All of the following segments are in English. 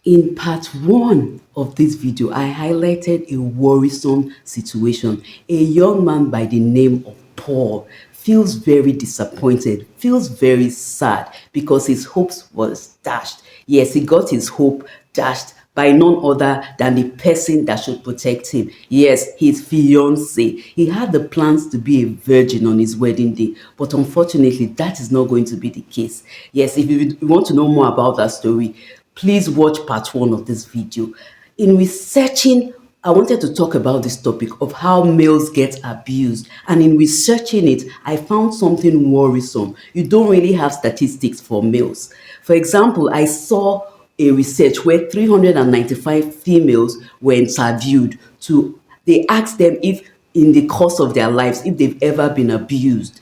In part one of this video, I highlighted a worrisome situation. A young man by the name of Paul feels very disappointed, feels very sad because his hopes was dashed. Yes, he got his hope dashed by none other than the person that should protect him. Yes, his fiance. He had the plans to be a virgin on his wedding day, but unfortunately, that is not going to be the case. Yes, if you want to know more about that story, please watch part one of this video. In researching, I wanted to talk about this topic of how males get abused. And in researching it, I found something worrisome. You don't really have statistics for males. For example, I saw a research where 395 females were interviewed to, they asked them if in the course of their lives, if they've ever been abused,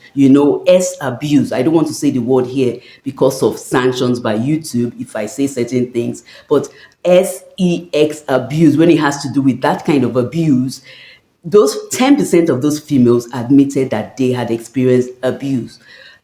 abuse. I don't want to say the word here because of sanctions by YouTube if I say certain things, but sex abuse, when it has to do with that kind of abuse, those 10% of those females admitted that they had experienced abuse.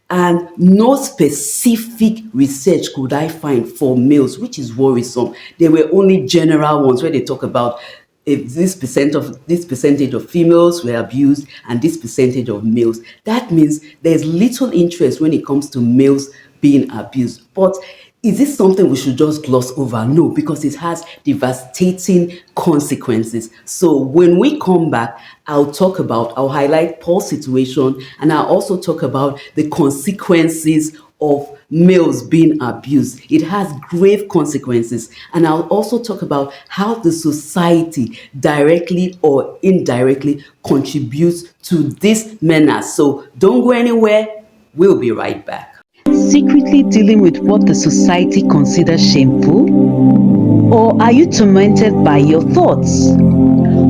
And no specific research could I find for males, which is worrisome. There were only general ones where they talk about if this percentage of females were abused and this percentage of males. That means there's little interest when it comes to males being abused. But is this something we should just gloss over? No, because it has devastating consequences. So when we come back, I'll highlight Paul's situation, and I'll also talk about the consequences of males being abused. It has grave consequences. And I'll also talk about how the society directly or indirectly contributes to this menace. So don't go anywhere. We'll be right back. Secretly dealing with what the society considers shameful? Or are you tormented by your thoughts?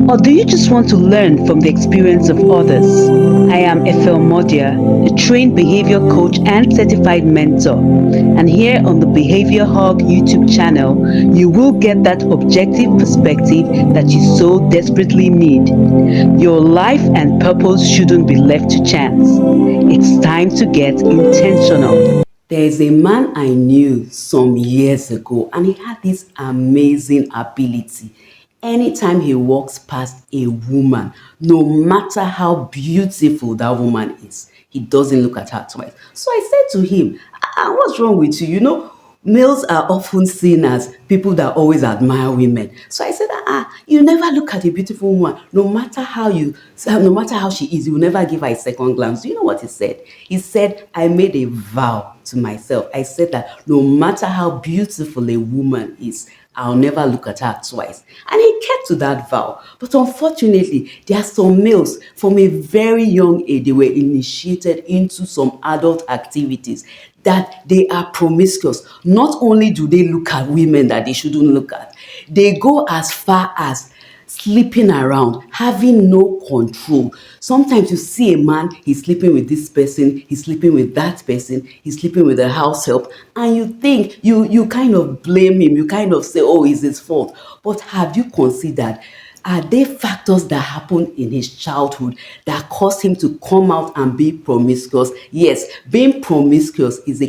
Or do you just want to learn from the experience of others? I am Ethel Modia, a trained behavior coach and certified mentor. And here on the Behavior Hug YouTube channel, you will get that objective perspective that you so desperately need. Your life and purpose shouldn't be left to chance. It's time to get intentional. There's a man I knew some years ago, and he had this amazing ability. Anytime he walks past a woman, no matter how beautiful that woman is, he doesn't look at her twice. So I said to him, what's wrong with you? Males are often seen as people that always admire women. So I said, you never look at a beautiful woman, no matter how she is, you will never give her a second glance. Do you know what he said? He said, I made a vow to myself. I said that no matter how beautiful a woman is, I'll never look at her twice. And he kept to that vow. But unfortunately, there are some males from a very young age, they were initiated into some adult activities that they are promiscuous. Not only do they look at women that they shouldn't look at, they go as far as sleeping around, having no control. Sometimes you see a man, he's sleeping with this person, he's sleeping with that person, he's sleeping with a house help, and you think, you kind of blame him, you kind of say, oh, it's his fault. But have you considered, are there factors that happened in his childhood that caused him to come out and be promiscuous? Yes, being promiscuous is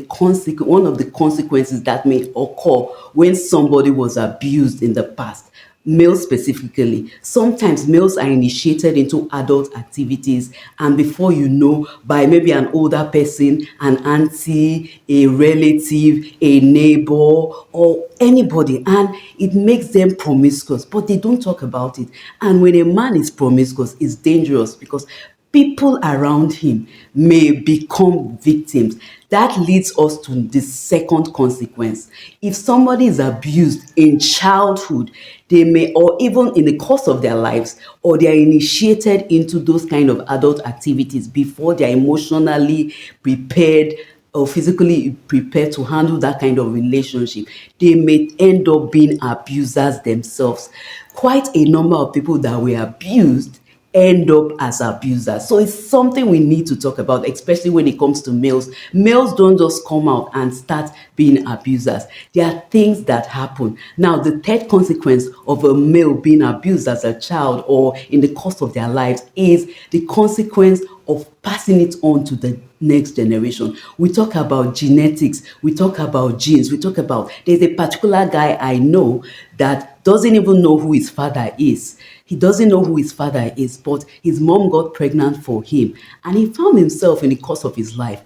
one of the consequences that may occur when somebody was abused in the past. Males specifically. Sometimes males are initiated into adult activities, and before you know, by maybe an older person, an auntie, a relative, a neighbor, or anybody, and it makes them promiscuous, but they don't talk about it. And when a man is promiscuous, it's dangerous because people around him may become victims. That leads us to the second consequence. If somebody is abused in childhood, they may, or even in the course of their lives, or they are initiated into those kind of adult activities before they are emotionally prepared or physically prepared to handle that kind of relationship, they may end up being abusers themselves. Quite a number of people that were abused end up as abusers. So it's something we need to talk about, especially when it comes to males. Males don't just come out and start being abusers. There are things that happen. Now, the third consequence of a male being abused as a child or in the course of their lives is the consequence of passing it on to the next generation. We talk about genetics, we talk about genes, we talk about, there's a particular guy I know that doesn't even know who his father is. He doesn't know who his father is, but his mom got pregnant for him, and he found himself in the course of his life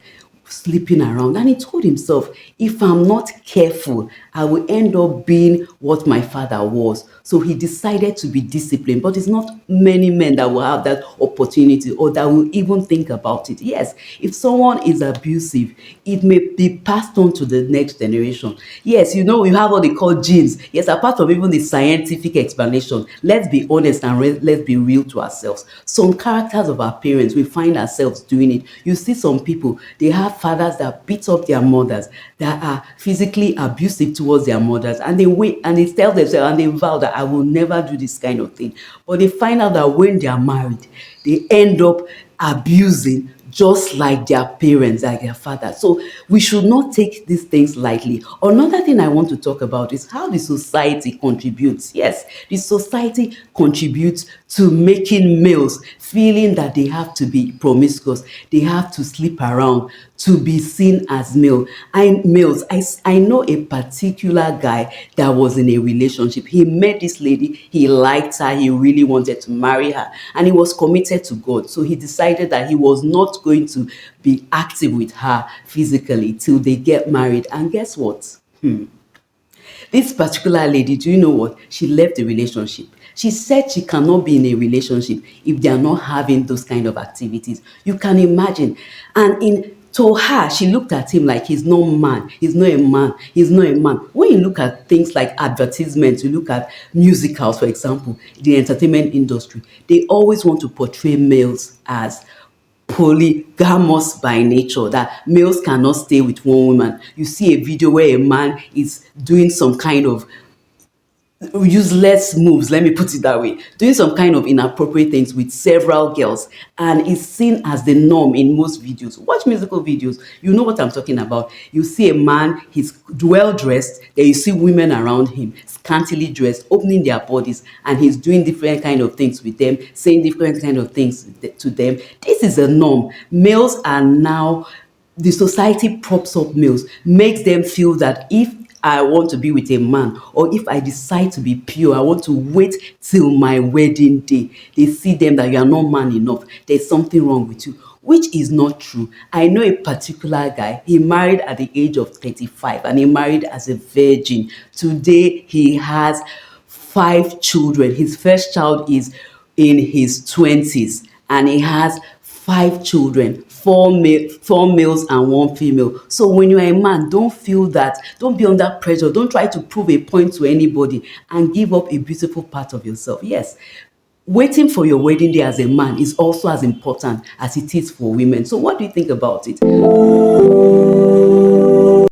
sleeping around, and he told himself, if I'm not careful, I will end up being what my father was. So he decided to be disciplined, but it's not many men that will have that opportunity or that will even think about it. Yes, if someone is abusive, it may be passed on to the next generation. Yes, you know, we have what they call genes. Yes, apart from even the scientific explanation, let's be honest and let's be real to ourselves. Some characters of our parents, we find ourselves doing it. You see some people, they have fathers that beat up their mothers, that are physically abusive towards their mothers, and they wait and they tell themselves and they vow that I will never do this kind of thing. But they find out that when they are married, they end up abusing just like their parents, like their father. So we should not take these things lightly. Another thing I want to talk about is how the society contributes. Yes, the society contributes to making males feeling that they have to be promiscuous, they have to sleep around to be seen as males. I know a particular guy that was in a relationship. He met this lady, he liked her, he really wanted to marry her, and he was committed to God. So he decided that he was not going to be active with her physically till they get married. And guess what? This particular lady, do you know what? She left the relationship. She said she cannot be in a relationship if they are not having those kind of activities. You can imagine. And in to her, she looked at him like he's no man, he's not a man, he's not a man. When you look at things like advertisements, you look at musicals, for example, the entertainment industry, they always want to portray males as polygamous by nature, that males cannot stay with one woman. You see a video where a man is doing some kind of useless moves, let me put it that way, doing some kind of inappropriate things with several girls, and is seen as the norm in most videos. Watch musical videos, you know what I'm talking about. You see a man, he's well dressed, then you see women around him scantily dressed, opening their bodies, and he's doing different kind of things with them, saying different kind of things to them. This is a norm. Males are now, the society props up males, makes them feel that if I want to be with a man, or if I decide to be pure, I want to wait till my wedding day. They see them that you are not man enough. There's something wrong with you, which is not true. I know a particular guy, he married at the age of 35 and he married as a virgin. Today, he has 5 children. His first child is in his 20s and he has 5 children, four males and 1 female. So when you are a man, don't feel that, don't be under pressure, don't try to prove a point to anybody and give up a beautiful part of yourself. Yes, waiting for your wedding day as a man is also as important as it is for women. So what do you think about it?